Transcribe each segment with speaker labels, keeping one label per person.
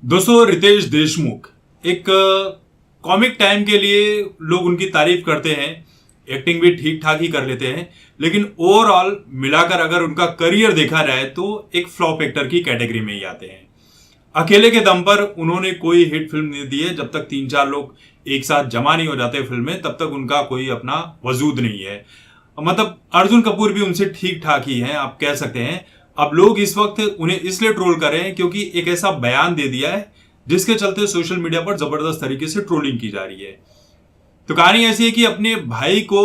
Speaker 1: दोस्तों, रितेश देशमुख एक comic time के लिए लोग उनकी तारीफ करते हैं, एक्टिंग भी ठीक ठाक ही कर लेते हैं, लेकिन ओवरऑल मिलाकर अगर उनका करियर देखा जाए तो एक फ्लॉप एक्टर की कैटेगरी में ही आते हैं। अकेले के दम पर उन्होंने कोई हिट फिल्म नहीं दी है। जब तक 3-4 लोग एक साथ जमा नहीं हो जाते फिल्म में, तब तक उनका कोई अपना वजूद नहीं है। मतलब अर्जुन कपूर भी उनसे ठीक ठाक ही हैं, आप कह सकते हैं। अब लोग इस वक्त उन्हें इसलिए ट्रोल कर रहे हैं क्योंकि एक ऐसा बयान दे दिया है जिसके चलते सोशल मीडिया पर जबरदस्त तरीके से ट्रोलिंग की जा रही है। तो कहानी ऐसी है कि अपने भाई को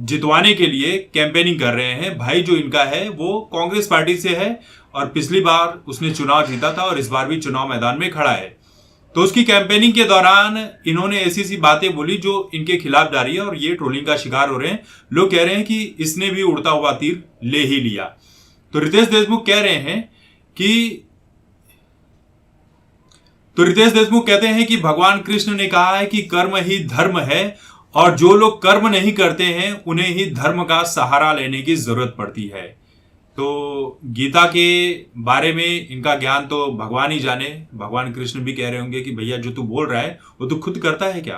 Speaker 1: जितवाने के लिए कैंपेनिंग कर रहे हैं। भाई जो इनका है वो कांग्रेस पार्टी से है और पिछली बार उसने चुनाव जीता था और इस बार भी चुनाव मैदान में खड़ा है। तो उसकी कैंपेनिंग के दौरान इन्होंने ऐसी सी बातें बोली जो इनके खिलाफ जा रही है और ये ट्रोलिंग का शिकार हो रहे हैं। लोग कह रहे हैं कि इसने भी उड़ता हुआ तीर ले ही लिया। तो रितेश देशमुख कहते हैं कि भगवान कृष्ण ने कहा है कि कर्म ही धर्म है और जो लोग कर्म नहीं करते हैं उन्हें ही धर्म का सहारा लेने की जरूरत पड़ती है। तो गीता के बारे में इनका ज्ञान तो भगवान ही जाने। भगवान कृष्ण भी कह रहे होंगे कि भैया जो तू बोल रहा है वो तू खुद करता है क्या?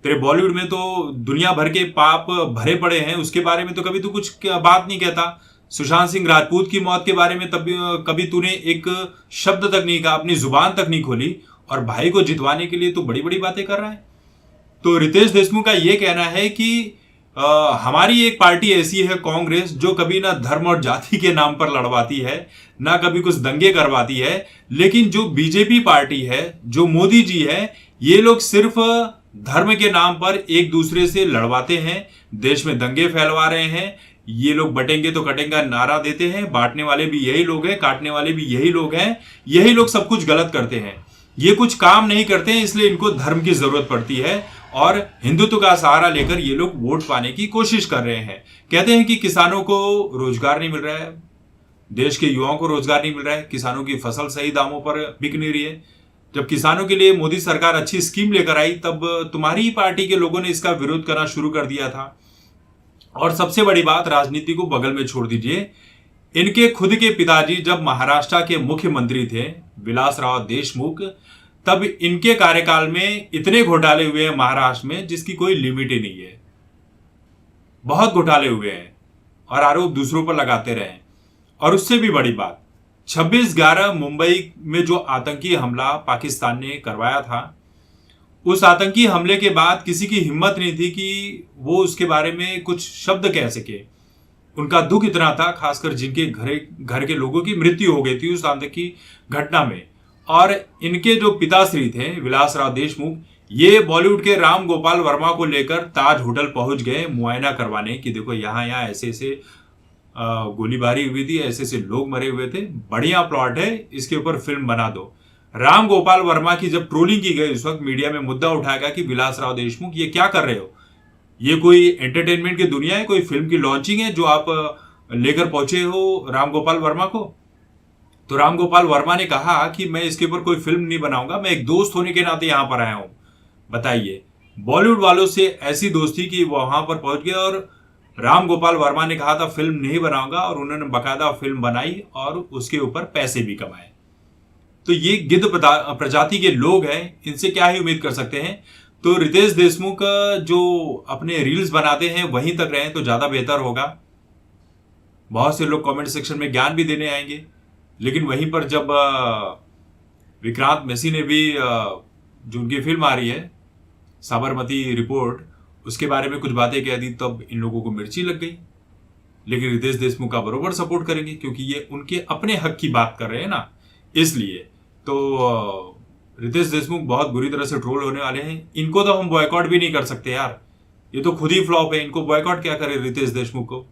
Speaker 1: तेरे बॉलीवुड में तो दुनिया भर के पाप भरे पड़े हैं, उसके बारे में तो कभी तू कुछ बात नहीं कहता। सुशांत सिंह राजपूत की मौत के बारे में तब कभी तूने एक शब्द तक नहीं कहा, अपनी जुबान तक नहीं खोली, और भाई को जितवाने के लिए तू बड़ी बड़ी बातें कर रहा है। तो रितेश देशमुख का यह कहना है कि हमारी एक पार्टी ऐसी है कांग्रेस जो कभी ना धर्म और जाति के नाम पर लड़वाती है, ना कभी कुछ दंगे करवाती है, लेकिन जो बीजेपी पार्टी है, जो मोदी जी है, ये लोग सिर्फ धर्म के नाम पर एक दूसरे से लड़वाते हैं, देश में दंगे फैलवा रहे हैं। ये लोग बटेंगे तो कटेंगे नारा देते हैं, बांटने वाले भी यही लोग हैं, काटने वाले भी यही लोग हैं। यही लोग सब कुछ गलत करते हैं, ये कुछ काम नहीं करते हैं, इसलिए इनको धर्म की जरूरत पड़ती है और हिंदुत्व का सहारा लेकर ये लोग वोट पाने की कोशिश कर रहे हैं। कहते हैं कि किसानों को रोजगार नहीं मिल रहा है, देश के युवाओं को रोजगार नहीं मिल रहा है, किसानों की फसल सही दामों पर बिक नहीं रही है। जब किसानों के लिए मोदी सरकार अच्छी स्कीम लेकर आई तब तुम्हारी ही पार्टी के लोगों ने इसका विरोध करना शुरू कर दिया था। और सबसे बड़ी बात, राजनीति को बगल में छोड़ दीजिए, इनके खुद के पिताजी जब महाराष्ट्र के मुख्यमंत्री थे विलासराव देशमुख, तब इनके कार्यकाल में इतने घोटाले हुए हैं महाराष्ट्र में जिसकी कोई लिमिट ही नहीं है। बहुत घोटाले हुए हैं और आरोप दूसरों पर लगाते रहे। और उससे भी बड़ी बात, 26/11 मुंबई में जो आतंकी हमला पाकिस्तान ने करवाया था, उस आतंकी हमले के बाद किसी की हिम्मत नहीं थी कि वो उसके बारे में कुछ शब्द कह सके। उनका दुख इतना था, खासकर जिनके घर के लोगों की मृत्यु हो गई थी उस आतंकी घटना में। और इनके जो पिताश्री थे विलासराव देशमुख, ये बॉलीवुड के राम गोपाल वर्मा को लेकर ताज होटल पहुंच गए मुआयना करवाने कि देखो यहाँ ऐसे ऐसे गोलीबारी हुई थी, ऐसे ऐसे लोग मरे हुए थे, बढ़िया प्लॉट है, इसके ऊपर फिल्म बना दो। राम गोपाल वर्मा की जब ट्रोलिंग की गई उस वक्त मीडिया में मुद्दा उठाया गया कि विलासराव देशमुख ये क्या कर रहे हो, ये कोई एंटरटेनमेंट की दुनिया है, कोई फिल्म की लॉन्चिंग है जो आप लेकर पहुंचे हो राम गोपाल वर्मा को? तो राम गोपाल वर्मा ने कहा कि मैं इसके ऊपर कोई फिल्म नहीं बनाऊंगा, मैं एक दोस्त होने के नाते यहां पर आया हूं। बताइए, बॉलीवुड वालों से ऐसी दोस्ती की वो वहां पर पहुंच गए और राम गोपाल वर्मा ने कहा था फिल्म नहीं बनाऊंगा और उन्होंने बाकायदा फिल्म बनाई और उसके ऊपर पैसे भी कमाए। तो ये गिद्ध प्रजाति के लोग हैं, इनसे क्या ही उम्मीद कर सकते हैं। तो रितेश देशमुख जो अपने रील्स बनाते हैं वहीं तक रहें तो ज्यादा बेहतर होगा। बहुत से लोग कमेंट सेक्शन में ज्ञान भी देने आएंगे, लेकिन वहीं पर जब विक्रांत मैसी ने भी जो उनकी फिल्म आ रही है साबरमती रिपोर्ट, उसके बारे में कुछ बातें कह दी, तब इन लोगों को मिर्ची लग गई। लेकिन रितेश देशमुख का बरोबर सपोर्ट करेंगे क्योंकि ये उनके अपने हक की बात कर रहे हैं ना, इसलिए। तो रितेश देशमुख बहुत बुरी तरह से ट्रोल होने वाले हैं। इनको तो हम बॉयकॉट भी नहीं कर सकते यार, ये तो खुद ही फ्लॉप है, इनको बॉयकॉट क्या करे रितेश देशमुख को।